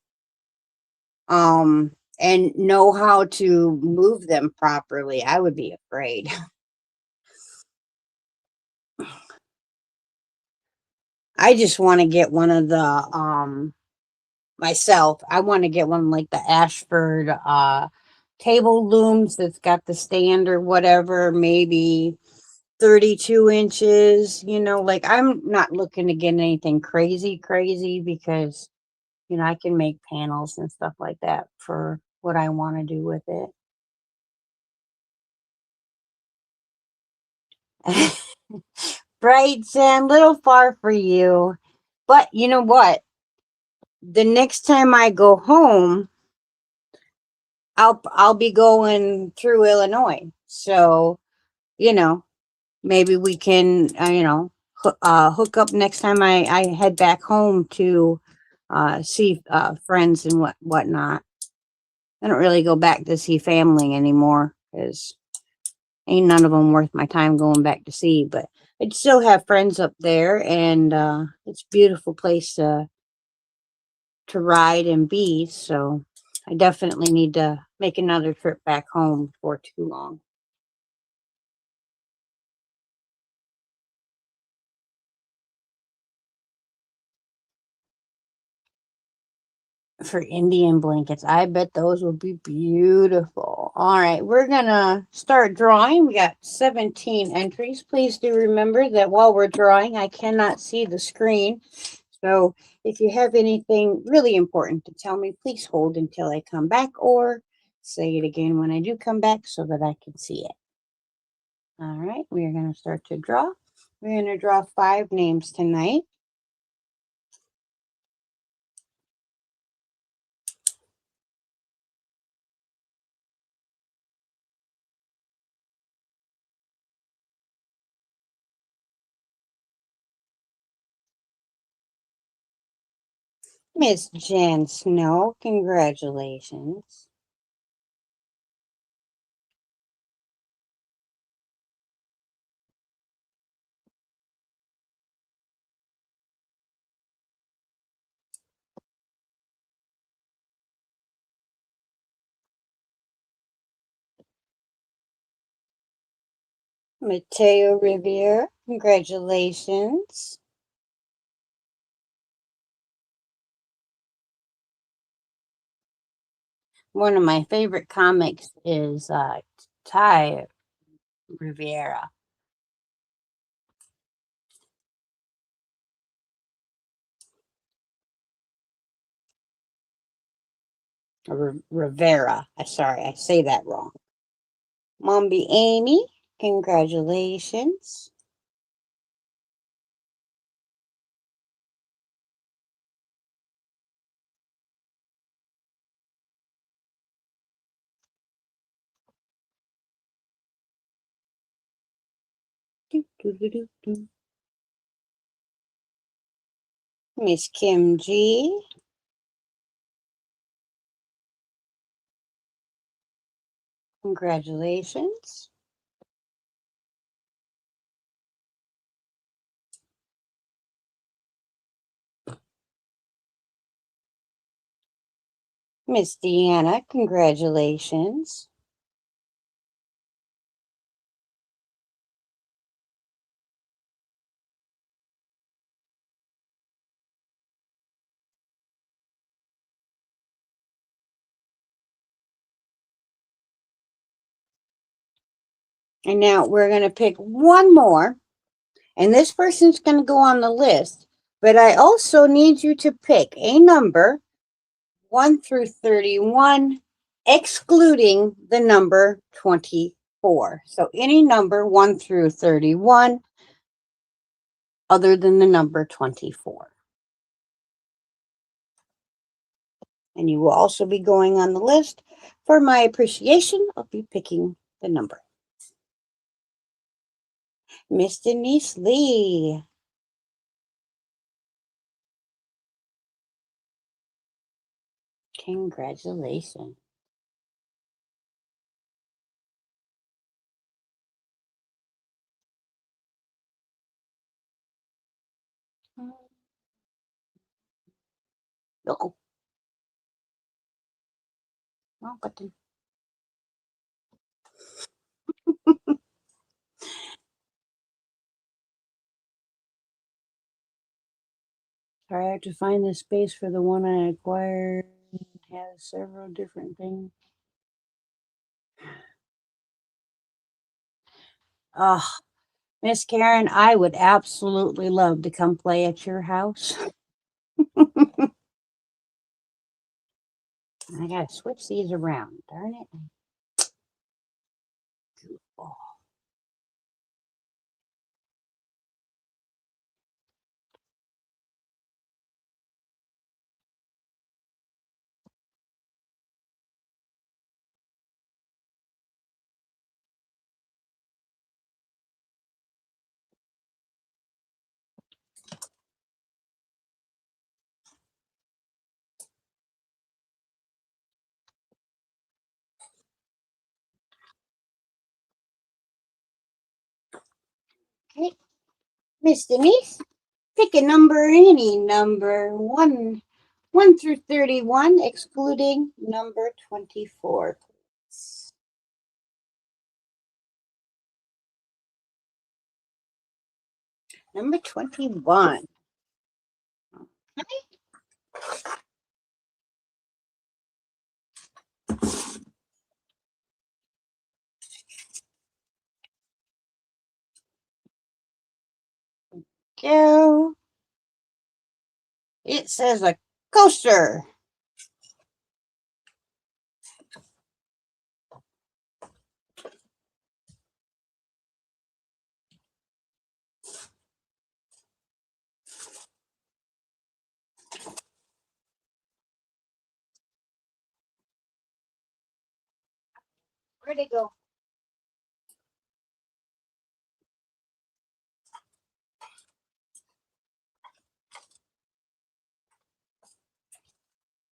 and know how to move them properly. I would be afraid. I just want to get one of the myself. I want to get one like the Ashford table looms that's got the stand or whatever, maybe 32 inches, like I'm not looking to get anything crazy because, I can make panels and stuff like that for what I want to do with it. Right, Jen, little far for you. But you know what? The next time I go home, I'll be going through Illinois. So, you know, maybe we can, hook up next time I head back home to see friends and whatnot. I don't really go back to see family anymore because ain't none of them worth my time going back to see. But I'd still have friends up there, and it's a beautiful place to ride and be. So I definitely need to make another trip back home before too long. For Indian blankets. I bet those would be beautiful. All right, we're gonna start drawing. We got 17 entries. Please do remember that while we're drawing, I cannot see the screen. So if you have anything really important to tell me, please hold until I come back or say it again when I do come back so that I can see it. All right, we are going to start to draw. We're going to draw 5 names tonight. Miss Jan Snow, congratulations. Mateo Riviere, congratulations. One of my favorite comics is Ty Riviera. Rivera. Sorry, I say that wrong. Mombi Amy, congratulations. Do, do, do, do, do. Miss Kim G, congratulations. Miss Deanna, congratulations. And now we're going to pick one more, and this person's going to go on the list. But I also need you to pick a number 1 through 31, excluding the number 24. So any number 1 through 31, other than the number 24. And you will also be going on the list. For my appreciation, I'll be picking the number. Miss Denise Lee. Congratulations. Oh, wrong button. Try to find the space for the one I acquired. It has several different things. Oh, Miss Karen, I would absolutely love to come play at your house. I gotta switch these around. Darn it. Oh. Okay, Miss Denise, pick a number, any number, 1 through 31, excluding number 24. Please. Number 21. Go. It says a coaster. Where'd it go?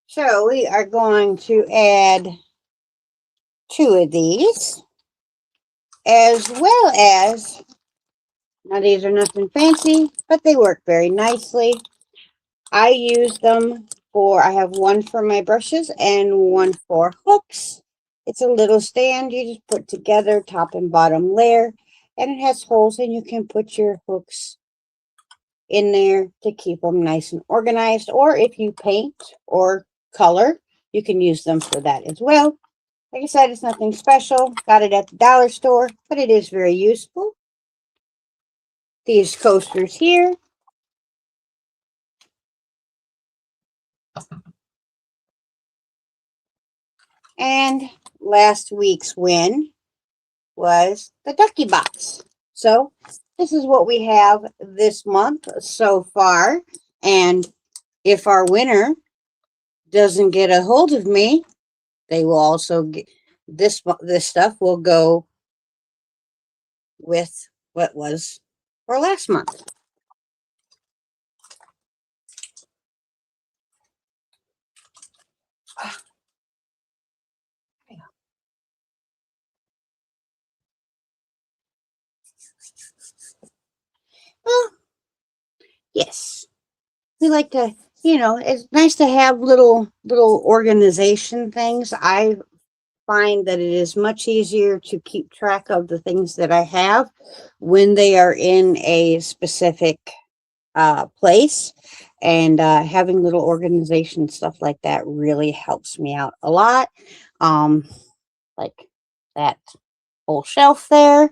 So we are going to add 2 of these, as well as, now these are nothing fancy, but they work very nicely. I use them for, I have one for my brushes and one for hooks. It's a little stand you just put together, top and bottom layer, and it has holes and you can put your hooks in there to keep them nice and organized. Or if you paint or color, you can use them for that as well. Like I said, it's nothing special. Got it at the dollar store, but it is very useful. These coasters here. And last week's win was the Ducky Box. So this is what we have this month so far. And if our winner doesn't get a hold of me, they will also get this stuff will go with what was for last month. Well, yes. We like to, it's nice to have little organization things. I find that it is much easier to keep track of the things that I have when they are in a specific place, and having little organization stuff like that really helps me out a lot. Like that whole shelf there,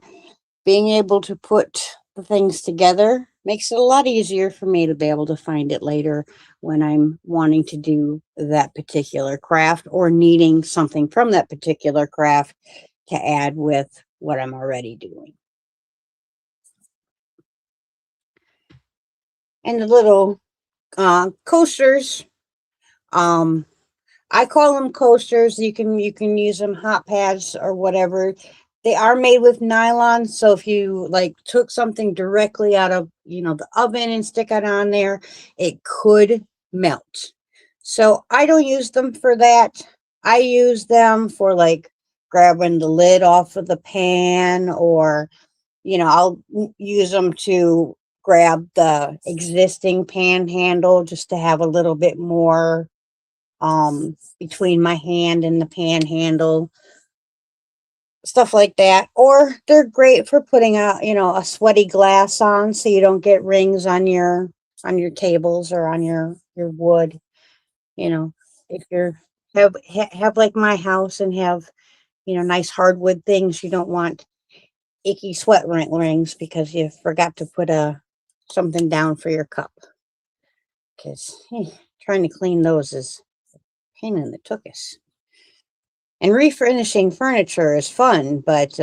being able to put the things together makes it a lot easier for me to be able to find it later when I'm wanting to do that particular craft or needing something from that particular craft to add with what I'm already doing. And the little coasters, I call them coasters. You can use them hot pads or whatever. They are made with nylon, so if you like took something directly out of, the oven and stick it on there, it could melt. So I don't use them for that. I use them for like grabbing the lid off of the pan, or I'll use them to grab the existing pan handle just to have a little bit more between my hand and the pan handle, stuff like that. Or they're great for putting a sweaty glass on so you don't get rings on your on your tables or on your wood. You know, if you're have like my house and have, you know, nice hardwood things, you don't want icky sweat rings because you forgot to put something down for your cup. Because trying to clean those is a pain in the tuchus. And refinishing furniture is fun, but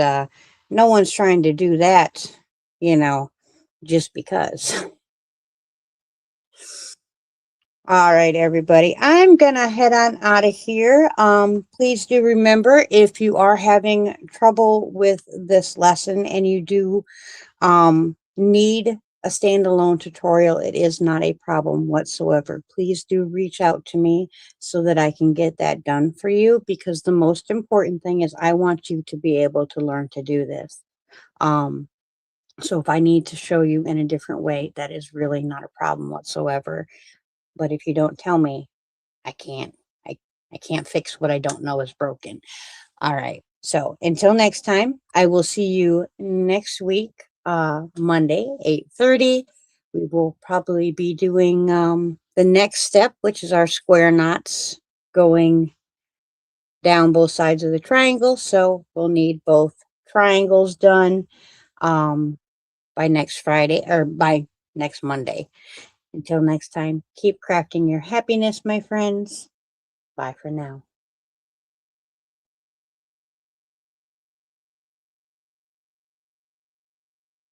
no one's trying to do that, you know, just because. All right, everybody. I'm gonna head on out of here. Please do remember, if you are having trouble with this lesson and you do need a standalone tutorial, it is not a problem whatsoever. Please do reach out to me so that I can get that done for you, because the most important thing is I want you to be able to learn to do this. So if I need to show you in a different way, that is really not a problem whatsoever. But if you don't tell me, I can't. I can't fix what I don't know is broken. All right. So until next time, I will see you next week, Monday, 8:30. We will probably be doing the next step, which is our square knots going down both sides of the triangle. So we'll need both triangles done by next Friday, or by next Monday. Until next time, keep crafting your happiness, my friends. Bye for now.